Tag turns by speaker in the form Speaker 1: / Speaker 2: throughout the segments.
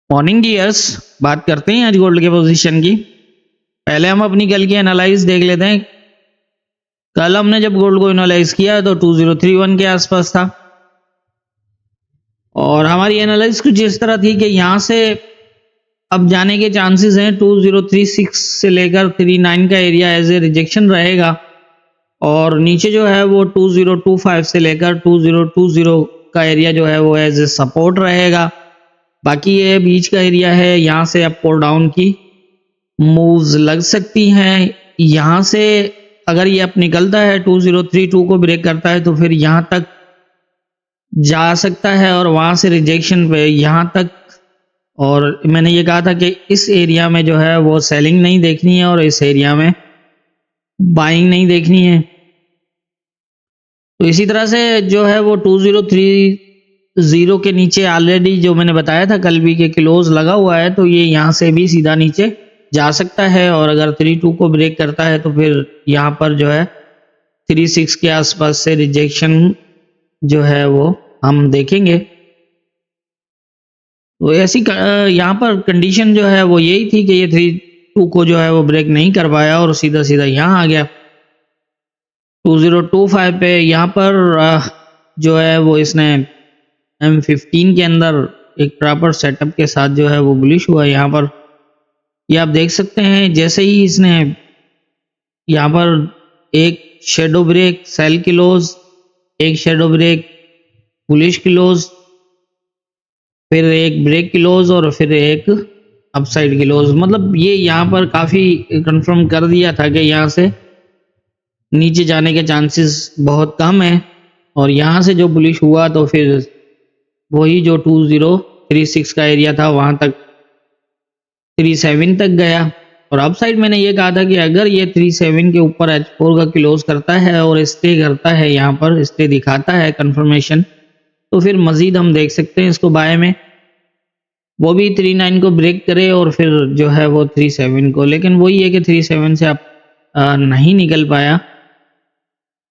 Speaker 1: Morning gears. बात करते हैं आज गोल्ड के पोजीशन की। पहले हम अपनी कल की एनालाइज देख लेते हैं। कल हमने जब गोल्ड को एनालाइज किया तो 2031 के आसपास था और हमारी एनालाइज कुछ इस तरह थी कि यहाँ से अब जाने के चांसेस हैं 2036 से लेकर 39 का एरिया एज ए रिजेक्शन रहेगा और नीचे जो है वो 2025 से लेकर 2020 का एरिया जो है वो एज ए सपोर्ट रहेगा। बाकी ये बीच का एरिया है, यहाँ से अप और डाउन की मूव्स लग सकती हैं। यहाँ से अगर ये अप निकलता है 2032 को ब्रेक करता है तो फिर यहाँ तक जा सकता है और वहाँ से रिजेक्शन पे यहाँ तक। और मैंने ये कहा था कि इस एरिया में जो है वो सेलिंग नहीं देखनी है और इस एरिया में बाइंग नहीं देखनी है। तो इसी तरह से जो है वो 2030 के नीचे ऑलरेडी जो मैंने बताया था कल भी के क्लोज लगा हुआ है, तो ये यहाँ से भी सीधा नीचे जा सकता है और अगर 32 को ब्रेक करता है तो फिर यहाँ पर जो है 36 के आसपास से रिजेक्शन जो है वो हम देखेंगे। तो ऐसी यहाँ पर कंडीशन जो है वो यही थी कि ये 32 को जो है वो ब्रेक नहीं कर पाया और सीधा सीधा यहाँ आ गया 2025 पे। यहाँ पर जो है वो इसने M15 के अंदर एक प्रॉपर सेटअप के साथ जो है वो बुलिश हुआ। यहाँ पर ये आप देख सकते हैं जैसे ही इसने यहाँ पर एक शेडो ब्रेक सेल क्लोज, एक शेडो ब्रेक बुलिश क्लोज, फिर एक ब्रेक क्लोज और फिर एक अपसाइड क्लोज, मतलब ये यहाँ पर काफ़ी कंफर्म कर दिया था कि यहाँ से नीचे जाने के चांसेस बहुत कम है। और यहाँ से जो बुलिश हुआ तो फिर वही जो 2036 का एरिया था वहाँ तक 37 तक गया। और अप साइड मैंने ये कहा था कि अगर ये 37 के ऊपर H4 का क्लोज करता है और स्टे करता है, यहाँ पर स्टे दिखाता है कंफर्मेशन, तो फिर मजीद हम देख सकते हैं इसको बाय में, वो भी 39 को ब्रेक करे और फिर जो है वो 37 को। लेकिन वही है कि 37 से आप नहीं निकल पाया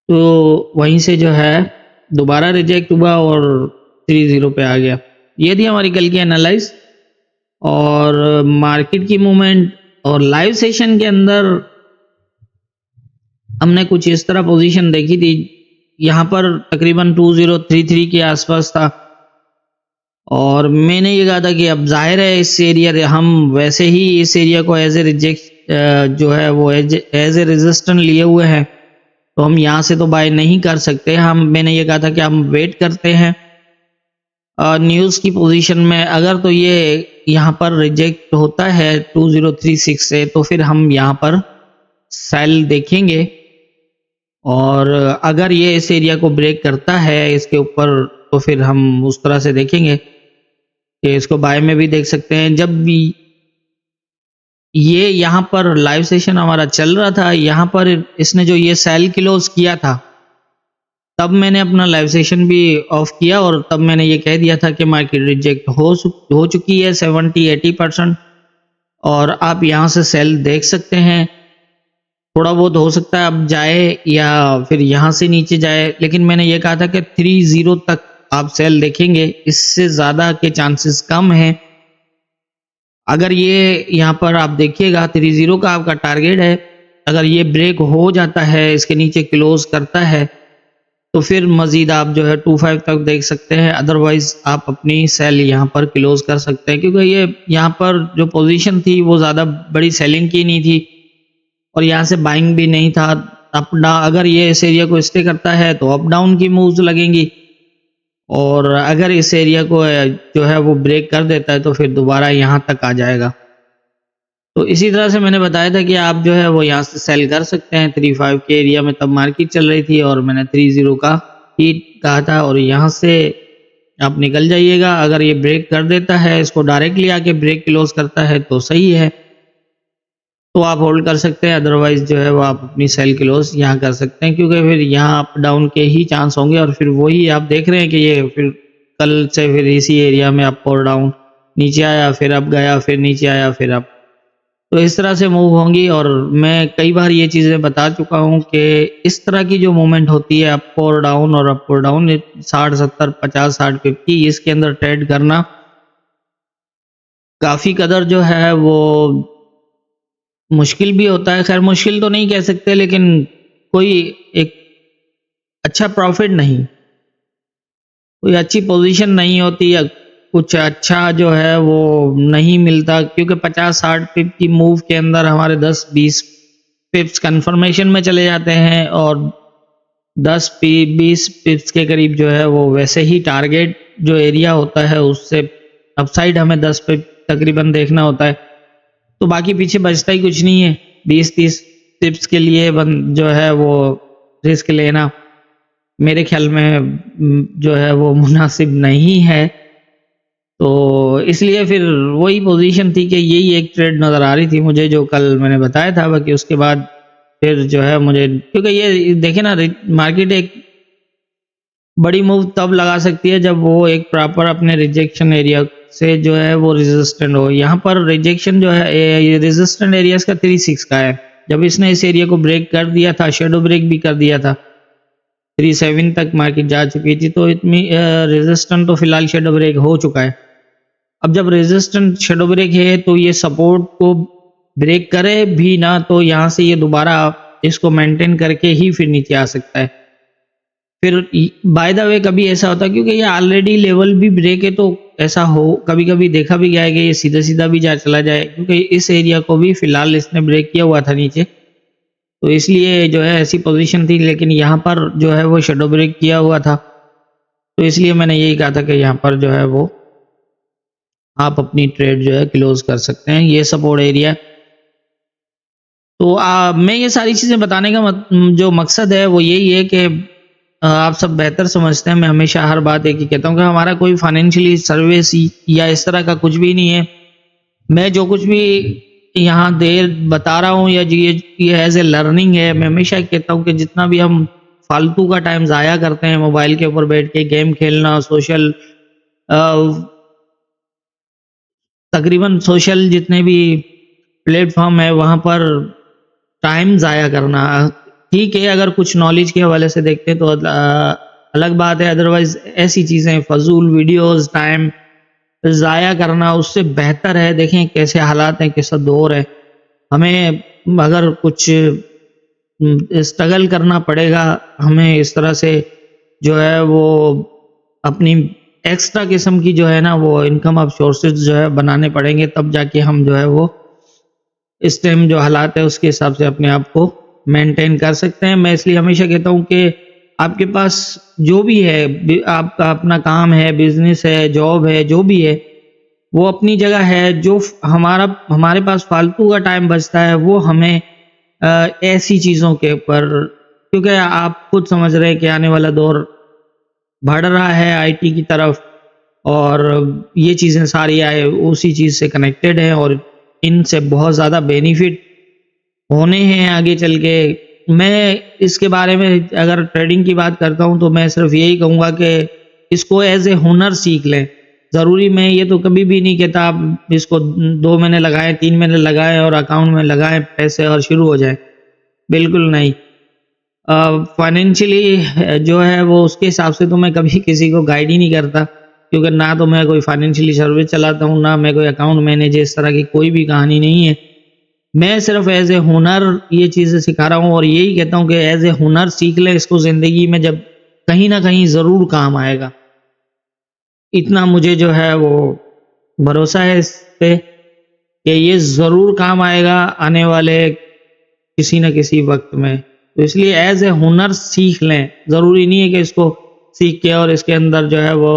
Speaker 1: तो वहीं से जो है दोबारा रिजेक्ट हुआ और 30 पे आ गया। ये थी हमारी कल की एनालाइज और मार्केट की मूवमेंट। और लाइव सेशन के अंदर हमने कुछ इस तरह पोजीशन देखी थी, यहाँ पर तकरीबन 2033 के आसपास था और मैंने ये कहा था कि अब जाहिर है इस एरिया हम वैसे ही इस एरिया को एज ए रिजेक्ट जो है वो एज ए रेजिस्टेंस लिए हुए हैं, तो हम यहाँ से तो बाय नहीं कर सकते। मैंने ये कहा था कि हम वेट करते हैं न्यूज़ की पोजीशन में। अगर तो ये यहाँ पर रिजेक्ट होता है 2036 से तो फिर हम यहाँ पर सेल देखेंगे और अगर ये इस एरिया को ब्रेक करता है इसके ऊपर तो फिर हम उस तरह से देखेंगे कि इसको बाय में भी देख सकते हैं। जब भी ये यहाँ पर लाइव सेशन हमारा चल रहा था, यहाँ पर इसने जो ये सेल क्लोज किया था तब मैंने अपना लाइव सेशन भी ऑफ किया और तब मैंने ये कह दिया था कि मार्केट रिजेक्ट हो चुकी है 70-80%। और आप यहाँ से सेल देख सकते हैं, थोड़ा बहुत हो सकता है अब जाए या फिर यहाँ से नीचे जाए, लेकिन मैंने ये कहा था कि 30 तक आप सेल देखेंगे, इससे ज़्यादा के चांसेस कम हैं। अगर ये यहाँ पर आप देखिएगा 30 का आपका टारगेट है, अगर ये ब्रेक हो जाता है इसके नीचे क्लोज करता है तो फिर मज़ीद आप जो है 25 तक देख सकते हैं। अदरवाइज़ आप अपनी सेल यहाँ पर क्लोज कर सकते हैं क्योंकि ये यहाँ पर जो पोजीशन थी वो ज़्यादा बड़ी सेलिंग की नहीं थी और यहाँ से बाइंग भी नहीं था। अप डाउन अगर ये इस एरिया को स्टे करता है तो अप डाउन की मूव्स लगेंगी और अगर इस एरिया को जो है वो ब्रेक कर देता है तो फिर दोबारा यहाँ तक आ जाएगा। तो इसी तरह से मैंने बताया था कि आप जो है वो यहाँ से सेल कर सकते हैं 35 के एरिया में, तब मार्केट चल रही थी और मैंने 30 का ही कहा था और यहाँ से आप निकल जाइएगा। अगर ये ब्रेक कर देता है, इसको डायरेक्टली आके ब्रेक क्लोज करता है तो सही है, तो आप होल्ड कर सकते हैं। अदरवाइज जो है वो आप अपनी सेल क्लोज यहाँ कर सकते हैं क्योंकि फिर यहाँ अप डाउन के ही चांस होंगे और फिर वही आप देख रहे हैं कि ये फिर कल से फिर इसी एरिया में अप और डाउन, नीचे आया फिर अप गया फिर नीचे आया फिर अप, तो इस तरह से मूव होंगी। और मैं कई बार ये चीज़ें बता चुका हूँ कि इस तरह की जो मूवमेंट होती है अप और डाउन 60 70 50 60 50, इसके अंदर ट्रेड करना काफ़ी कदर जो है वो मुश्किल भी होता है, ख़ैर मुश्किल तो नहीं कह सकते लेकिन कोई एक अच्छा प्रॉफ़िट नहीं, कोई अच्छी पोज़ीशन नहीं होती या कुछ अच्छा जो है वो नहीं मिलता क्योंकि 50-60 पिप की मूव के अंदर हमारे 10-20 पिप्स कन्फर्मेशन में चले जाते हैं और 10 पी 20 पिप्स के करीब जो है वो वैसे ही टारगेट जो एरिया होता है उससे अपसाइड हमें 10 पिप तकरीबन देखना होता है। तो बाकी पीछे बचता ही कुछ नहीं है। 20-30 पिप्स के लिए जो है वो रिस्क लेना मेरे ख्याल में जो है वो मुनासिब नहीं है। तो इसलिए फिर वही पोज़ीशन थी कि यही एक ट्रेड नज़र आ रही थी मुझे जो कल मैंने बताया था बाकी उसके बाद फिर जो है मुझे क्योंकि ये देखिए ना मार्केट एक बड़ी मूव तब लगा सकती है जब वो एक प्रॉपर अपने रिजेक्शन एरिया से जो है वो रेजिस्टेंट हो। यहाँ पर रिजेक्शन जो है ये रेजिस्टेंट एरियाज का 36 का है। जब इसने इस एरिया को ब्रेक कर दिया था, शैडो ब्रेक भी कर दिया था, 37 तक मार्केट जा चुकी थी तो इतनी रेजिस्टेंट तो फिलहाल शैडो ब्रेक हो चुका है। अब जब रेजिस्टेंट शैडो ब्रेक है तो ये सपोर्ट को ब्रेक करे भी ना तो यहाँ से ये दोबारा इसको मेंटेन करके ही फिर नीचे आ सकता है। फिर बाय द वे कभी ऐसा होता है क्योंकि ये ऑलरेडी लेवल भी ब्रेक है तो ऐसा हो कभी-कभी देखा भी गया है कि ये सीधा-सीधा भी जा चला जाए क्योंकि इस एरिया को भी फिलहाल इसने ब्रेक किया हुआ था नीचे। तो इसलिए जो है ऐसी पोजीशन थी लेकिन यहाँ पर जो है वो शैडो ब्रेक किया हुआ था। तो इसलिए मैंने यही कहा था कि यहाँ पर जो है वो आप अपनी ट्रेड जो है क्लोज़ कर सकते हैं। ये सपोर्ट एरिया तो मैं ये सारी चीज़ें बताने का जो मकसद है वो यही है कि आप सब बेहतर समझते हैं। मैं हमेशा हर बात एक ही कहता हूँ कि हमारा कोई फाइनेंशियली सर्विस या इस तरह का कुछ भी नहीं है। मैं जो कुछ भी यहाँ देर बता रहा हूँ या ये एज़ ए लर्निंग है। मैं हमेशा कहता हूँ कि जितना भी हम फालतू का टाइम ज़ाया करते हैं मोबाइल के ऊपर बैठ के गेम खेलना, अ, तकरीबन सोशल जितने भी प्लेटफ़ॉर्म है वहाँ पर टाइम ज़ाया करना ठीक है, अगर कुछ नॉलेज के हवाले से देखते हैं तो अलग बात है, अदरवाइज़ ऐसी चीज़ें फ़ज़ूल वीडियोज़ टाइम ज़ाया करना उससे बेहतर है देखें कैसे हालात हैं, कैसा दौर है। हमें अगर कुछ स्ट्रगल करना पड़ेगा, हमें इस तरह से जो है वो अपनी एक्स्ट्रा किस्म की जो है ना वो इनकम ऑफ सोर्सेज़ जो है बनाने पड़ेंगे तब जाके हम जो है वो इस टाइम जो हालात है उसके हिसाब से अपने आप को मेंटेन कर सकते हैं। मैं इसलिए हमेशा कहता हूँ कि आपके पास जो भी है आपका अपना काम है, बिज़नेस है, जॉब है, जो भी है, वो अपनी जगह है। जो हमारे पास फालतू का टाइम बचता है वो हमें ऐसी चीज़ों के ऊपर क्योंकि आप खुद समझ रहे हैं कि आने वाला दौर बढ़ रहा है आईटी की तरफ और ये चीज़ें सारी आए उसी चीज़ से कनेक्टेड हैं और इनसे बहुत ज़्यादा बेनिफिट होने हैं आगे चल के। मैं इसके बारे में अगर ट्रेडिंग की बात करता हूँ तो मैं सिर्फ़ यही कहूँगा कि इसको एज़ ए हुनर सीख लें। ज़रूरी मैं ये तो कभी भी नहीं कहता आप इसको 2 महीने लगाएँ, 3 महीने लगाएँ और अकाउंट में लगाएँ पैसे और शुरू हो जाए, बिल्कुल नहीं। फाइनेंशियली जो है वो उसके हिसाब से तो मैं कभी किसी को गाइड ही नहीं करता क्योंकि ना तो मैं कोई फाइनेंशियली सर्विस चलाता हूँ, ना मैं कोई अकाउंट मैनेजर इस तरह की कोई भी कहानी नहीं है। मैं सिर्फ़ एज़ ए हुनर ये चीज़ें सिखा रहा हूँ और यही कहता हूँ कि एज़ ए हुनर सीख लें इसको ज़िंदगी में जब कहीं न कहीं ज़रूर काम आएगा। इतना मुझे जो है वो भरोसा है इस पे कि ये ज़रूर काम आएगा आने वाले किसी न किसी वक़्त में। तो इसलिए एज़ ए हुनर सीख लें, ज़रूरी नहीं है कि इसको सीख के और इसके अंदर जो है वो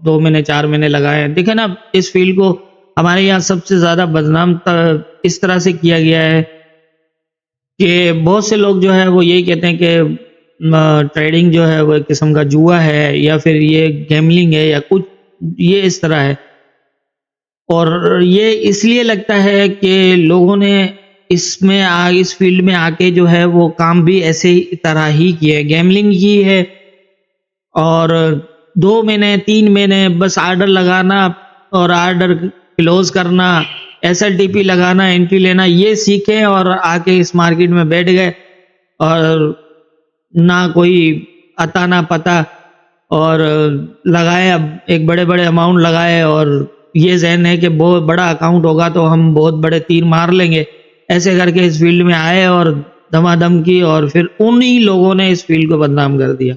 Speaker 1: 2 महीने 4 महीने लगाएँ। देखिए ना इस फ़ील्ड को हमारे यहाँ सबसे ज़्यादा बदनाम इस तरह से किया गया है कि बहुत से लोग जो है वो यही कहते हैं कि ट्रेडिंग जो है वो एक किस्म का जुआ है या फिर ये गैम्बलिंग है या कुछ ये इस तरह है। और ये इसलिए लगता है कि लोगों ने इस फ़ील्ड में आके जो है वो काम भी ऐसे ही तरह ही किए हैं, गैम्बलिंग की है और 2 महीने 3 महीने बस ऑर्डर लगाना और ऑर्डर क्लोज़ करना, एसएलटीपी लगाना, एंट्री लेना ये सीखे और आके इस मार्केट में बैठ गए और ना कोई अता ना पता और लगाए अब एक बड़े-बड़े अमाउंट लगाए और ये ज़हन है कि बहुत बड़ा अकाउंट होगा तो हम बहुत बड़े तीर मार लेंगे। ऐसे करके इस फ़ील्ड में आए और धमाधम की और फिर उन्हीं लोगों ने इस फ़ील्ड को बदनाम कर दिया।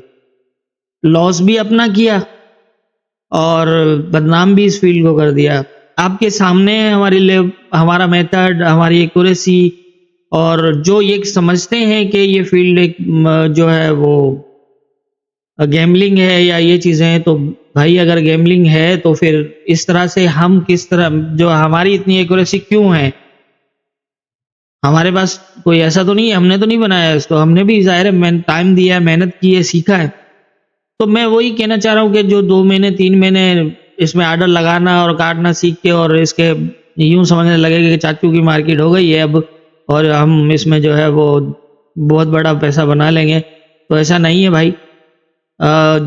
Speaker 1: लॉस भी अपना किया और बदनाम भी इस फ़ील्ड को कर दिया। आपके सामने है हमारा मेथड, हमारी एक्यूरेसी और जो ये समझते हैं कि ये फ़ील्ड एक जो है वो गैम्बलिंग है या ये चीज़ें हैं, तो भाई अगर गैम्बलिंग है तो फिर इस तरह से हम किस तरह जो हमारी इतनी एक्यूरेसी क्यों है? हमारे पास कोई ऐसा तो नहीं है, हमने तो नहीं बनाया इसको, हमने भी ज़ाहिर है टाइम दिया है, मेहनत की है, सीखा है। तो मैं वही कहना चाह रहा हूँ कि जो 2 महीने 3 महीने इसमें ऑर्डर लगाना और काटना सीख के और इसके यूँ समझने लगेगा कि चाचू की मार्केट हो गई है अब और हम इसमें जो है वो बहुत बड़ा पैसा बना लेंगे, तो ऐसा नहीं है भाई। अ,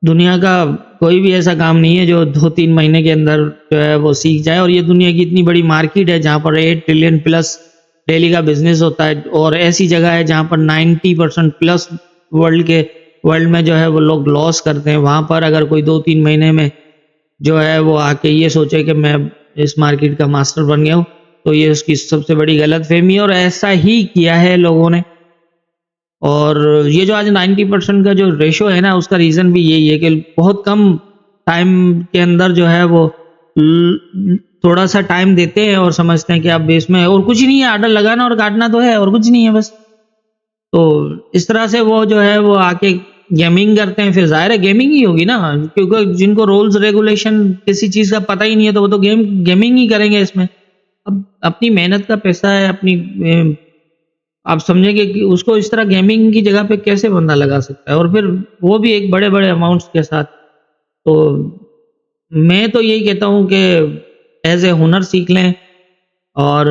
Speaker 1: दुनिया का कोई भी ऐसा काम नहीं है जो 2-3 महीने के अंदर जो है वो सीख जाए और ये दुनिया की इतनी बड़ी मार्केट है जहाँ पर 8 ट्रिलियन प्लस डेली का बिज़नेस होता है और ऐसी जगह है जहाँ पर 90% प्लस वर्ल्ड में जो है वो लोग लॉस करते हैं। वहाँ पर अगर कोई 2-3 महीने में जो है वो आके ये सोचे कि मैं इस मार्केट का मास्टर बन गया हूँ, तो ये उसकी सबसे बड़ी गलतफ़हमी है और ऐसा ही किया है लोगों ने। और ये जो आज 90% का जो रेशो है ना, उसका रीज़न भी यही है कि बहुत कम टाइम के अंदर जो है वो थोड़ा-सा टाइम देते हैं और समझते हैं कि अब इसमें और कुछ ही नहीं है, ऑर्डर लगाना और काटना तो है और कुछ नहीं है बस। तो इस तरह से वो जो है वो आके गेमिंग करते हैं, फिर ज़ाहिर है गेमिंग ही होगी ना, क्योंकि जिनको रूल्स रेगुलेशन किसी चीज़ का पता ही नहीं है, तो वो तो गेमिंग ही करेंगे इसमें। अब अपनी मेहनत का पैसा है, आप समझेंगे कि उसको इस तरह गेमिंग की जगह पे कैसे बंदा लगा सकता है और फिर वो भी एक बड़े-बड़े अमाउंट्स के साथ। तो मैं तो यही कहता हूँ कि ऐज़ ए हुनर सीख लें और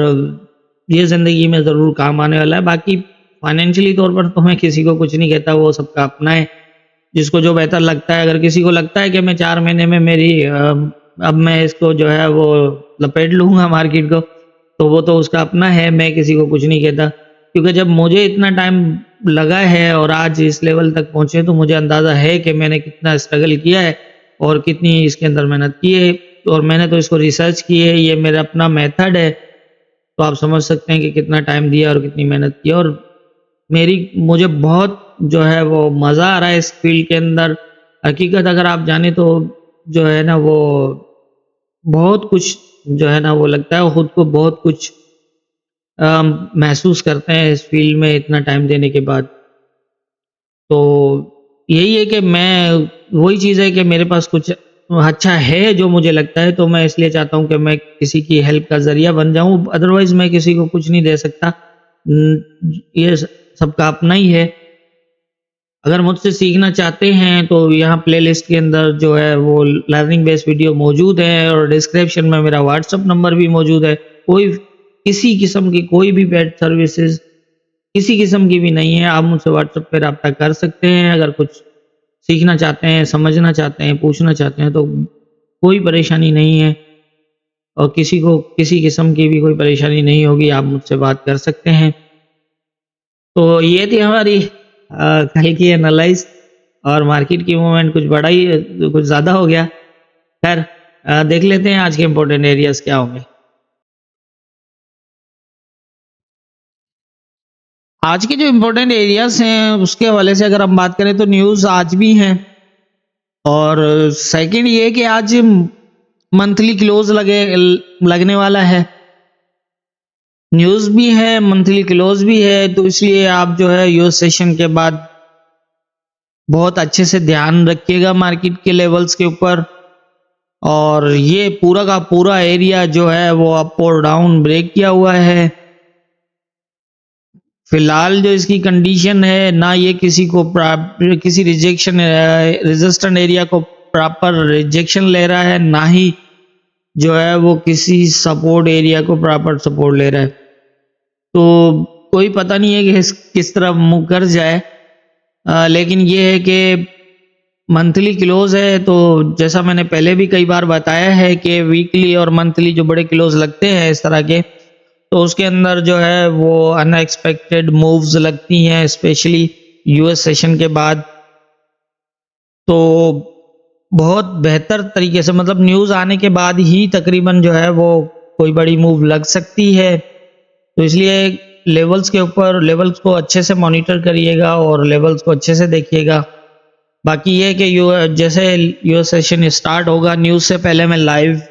Speaker 1: ये ज़िंदगी में ज़रूर काम आने वाला है। बाकी फाइनेंशियली तौर पर तो मैं किसी को कुछ नहीं कहता, वो सबका अपना है। जिसको जो बेहतर लगता है, अगर किसी को लगता है कि मैं 4 महीने में अब मैं इसको जो है वो लपेट लूँगा मार्केट को, तो वो तो उसका अपना है, मैं किसी को कुछ नहीं कहता। क्योंकि जब मुझे इतना टाइम लगा है और आज इस लेवल तक पहुँचे, तो मुझे अंदाज़ा है कि मैंने कितना स्ट्रगल किया है और कितनी इसके अंदर मेहनत की है और मैंने तो इसको रिसर्च की है, ये मेरा अपना मेथड है। तो आप समझ सकते हैं कि कितना टाइम दिया और कितनी मेहनत की और मुझे बहुत जो है वो मज़ा आ रहा है इस फ़ील्ड के अंदर। हकीकत अगर आप जानें तो जो है ना वो बहुत कुछ जो है ना वो लगता है खुद को बहुत कुछ महसूस करते हैं इस फ़ील्ड में इतना टाइम देने के बाद। तो यही है कि मैं वही चीज़ है कि मेरे पास कुछ अच्छा है जो मुझे लगता है, तो मैं इसलिए चाहता हूँ कि मैं किसी की हेल्प का ज़रिया बन जाऊँ, अदरवाइज़ मैं किसी को कुछ नहीं दे सकता। ये सबका अपना ही है। अगर मुझसे सीखना चाहते हैं तो यहाँ प्लेलिस्ट के अंदर जो है वो लर्निंग बेस्ड वीडियो मौजूद है और डिस्क्रिप्शन में मेरा व्हाट्सएप नंबर भी मौजूद है। कोई किसी किस्म की कोई भी पेड सर्विसेज़ किसी किस्म की भी नहीं है, आप मुझसे व्हाट्सएप पे राब्ता कर सकते हैं। अगर कुछ सीखना चाहते हैं, समझना चाहते हैं, पूछना चाहते हैं तो कोई परेशानी नहीं है और किसी को किसी किस्म की भी कोई परेशानी नहीं होगी, आप मुझसे बात कर सकते हैं। तो ये थी हमारी कल की एनालाइज़ और मार्केट की मूवमेंट कुछ बड़ा ही कुछ ज़्यादा हो गया। ख़ैर देख लेते हैं आज के इम्पोर्टेंट एरियाज़ क्या होंगे। आज के जो इम्पोर्टेंट एरियाज़ हैं उसके हवाले से अगर हम बात करें तो न्यूज़ आज भी हैं और सेकंड ये है कि आज मंथली क्लोज़ लगने वाला है। न्यूज़ भी है, मंथली क्लोज़ भी है, तो इसलिए आप जो है यूएस सेशन के बाद बहुत अच्छे से ध्यान रखिएगा मार्केट के लेवल्स के ऊपर और ये पूरा का पूरा एरिया जो है वो अप और डाउन ब्रेक किया हुआ है। फिलहाल जो इसकी कंडीशन है ना ये किसी रेजिस्टेंट एरिया को प्रॉपर रिजेक्शन ले रहा है, ना ही जो है वो किसी सपोर्ट एरिया को प्रॉपर सपोर्ट ले रहा है। तो कोई पता नहीं है कि किस तरफ मुँह कर जाए। लेकिन ये है कि मंथली क्लोज है तो जैसा मैंने पहले भी कई बार बताया है कि वीकली और मंथली जो बड़े क्लोज लगते हैं इस तरह के, तो उसके अंदर जो है वो अनएक्सपेक्टेड मूव्स लगती हैं, स्पेशली यूएस सेशन के बाद। तो बहुत बेहतर तरीके से, मतलब न्यूज़ आने के बाद ही तकरीबन जो है वो कोई बड़ी मूव लग सकती है। तो इसलिए लेवल्स को अच्छे से मॉनिटर करिएगा और लेवल्स को अच्छे से देखिएगा। बाकी ये है कि जैसे यूएस सेशन स्टार्ट होगा, न्यूज़ से पहले मैं लाइव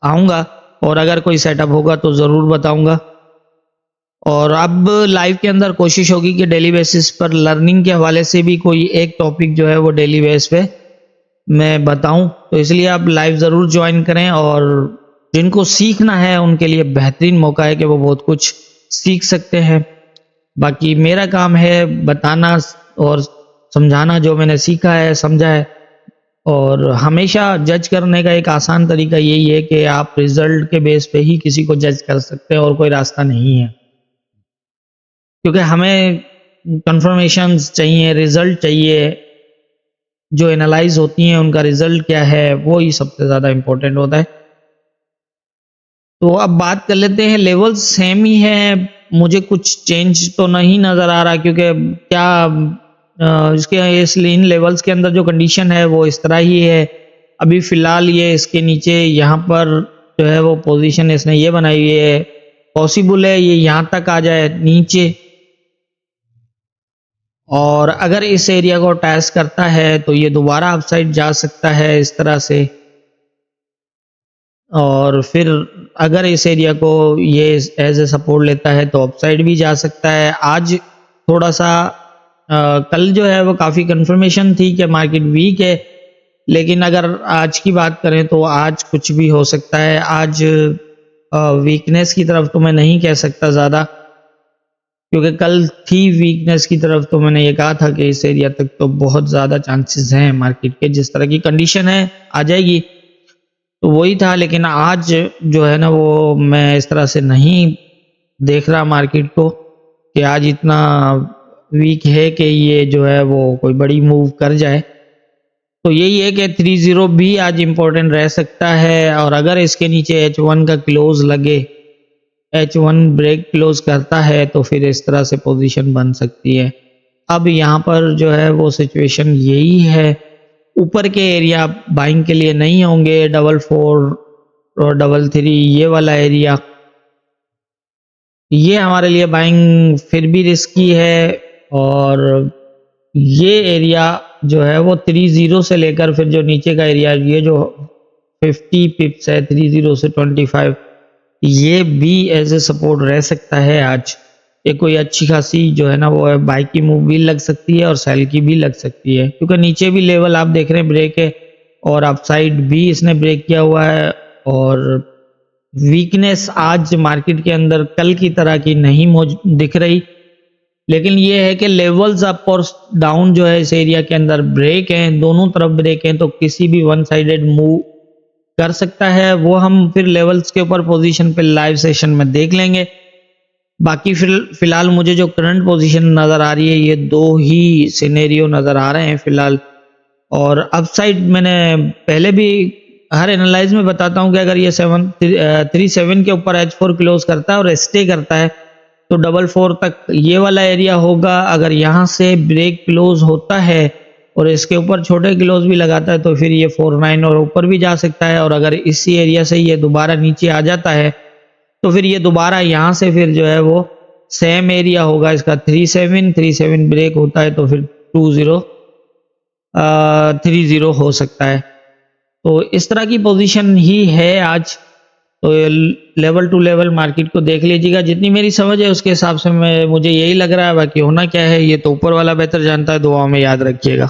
Speaker 1: आऊँगा और अगर कोई सेटअप होगा तो ज़रूर बताऊँगा। और अब लाइव के अंदर कोशिश होगी कि डेली बेसिस पर लर्निंग के हवाले से भी कोई एक टॉपिक जो है वो डेली बेस पे मैं बताऊं। तो इसलिए आप लाइव ज़रूर ज्वाइन करें, और जिनको सीखना है उनके लिए बेहतरीन मौका है कि वो बहुत कुछ सीख सकते हैं। बाकी मेरा काम है बताना और समझाना जो मैंने सीखा है, समझा है। और हमेशा जज करने का एक आसान तरीका यही है कि आप रिजल्ट के बेस पे ही किसी को जज कर सकते हैं, और कोई रास्ता नहीं है। क्योंकि हमें कंफर्मेशंस चाहिए, रिजल्ट चाहिए, जो एनालाइज होती हैं उनका रिजल्ट क्या है, वो ही सबसे ज़्यादा इम्पोर्टेंट होता है। तो अब बात कर लेते हैं, लेवल्स सेम ही है, मुझे कुछ चेंज तो नहीं नज़र आ रहा, क्योंकि क्या इसके इन लेवल्स के अंदर जो कंडीशन है वो इस तरह ही है। अभी फ़िलहाल ये इसके नीचे यहाँ पर जो है वो पोजीशन इसने ये बनाई हुई है, पॉसिबल है ये यहाँ तक आ जाए नीचे, और अगर इस एरिया को टेस्ट करता है तो ये दोबारा अपसाइड जा सकता है इस तरह से। और फिर अगर इस एरिया को ये एज ए सपोर्ट लेता है तो अपसाइड भी जा सकता है। आज थोड़ा सा कल जो है वो काफ़ी कंफर्मेशन थी कि मार्केट वीक है, लेकिन अगर आज की बात करें तो आज कुछ भी हो सकता है। आज वीकनेस की तरफ तो मैं नहीं कह सकता ज़्यादा, क्योंकि कल थी वीकनेस की तरफ, तो मैंने ये कहा था कि इस एरिया तक तो बहुत ज़्यादा चांसेस हैं मार्केट के, जिस तरह की कंडीशन है आ जाएगी। तो वही था, लेकिन आज जो है ना वो मैं इस तरह से नहीं देख रहा मार्केट को कि आज इतना वीक है कि ये जो है वो कोई बड़ी मूव कर जाए। तो यही है कि 30 भी आज इम्पोर्टेंट रह सकता है, और अगर इसके नीचे H1 का क्लोज लगे, H1 ब्रेक क्लोज करता है, तो फिर इस तरह से पोजीशन बन सकती है। अब यहाँ पर जो है वो सिचुएशन यही है, ऊपर के एरिया बाइंग के लिए नहीं होंगे, 44 और 33 ये वाला एरिया, ये हमारे लिए बाइंग फिर भी रिस्की है। और ये एरिया जो है वो 30 से लेकर फिर जो नीचे का एरिया, ये जो 50 पिप्स है 30 से 25, ये भी एज ए सपोर्ट रह सकता है आज। ये कोई अच्छी खासी जो है ना वो है बाई की मूव भी लग सकती है और सेल की भी लग सकती है, क्योंकि नीचे भी लेवल आप देख रहे हैं ब्रेक है, और अपसाइड भी इसने ब्रेक किया हुआ है। और वीकनेस आज मार्केट के अंदर कल की तरह की नहीं दिख रही, लेकिन ये है कि लेवल्स अप और डाउन जो है इस एरिया के अंदर ब्रेक हैं, दोनों तरफ ब्रेक हैं, तो किसी भी वन साइडेड मूव कर सकता है। वो हम फिर लेवल्स के ऊपर पोजीशन पे लाइव सेशन में देख लेंगे। बाकी फिलहाल मुझे जो करंट पोजीशन नज़र आ रही है, ये दो ही सिनेरियो नज़र आ रहे हैं फिलहाल। और अपसाइड मैंने पहले भी हर एनालाइज में बताता हूँ कि अगर ये 37 के ऊपर H4 क्लोज करता है और स्टे करता है तो 44 तक ये वाला एरिया होगा। अगर यहाँ से ब्रेक क्लोज होता है और इसके ऊपर छोटे क्लोज भी लगाता है तो फिर ये 49 और ऊपर भी जा सकता है। और अगर इसी एरिया से ये दोबारा नीचे आ जाता है तो फिर ये दोबारा यहाँ से फिर जो है वो सेम एरिया होगा इसका, 37 ब्रेक होता है तो फिर 30 हो सकता है। तो इस तरह की पोजीशन ही है आज। तो लेवल टू लेवल मार्केट को देख लीजिएगा, जितनी मेरी समझ है उसके हिसाब से मुझे यही लग रहा है। बाकी होना क्या है ये तो ऊपर वाला बेहतर जानता है। दुआओं में याद रखिएगा।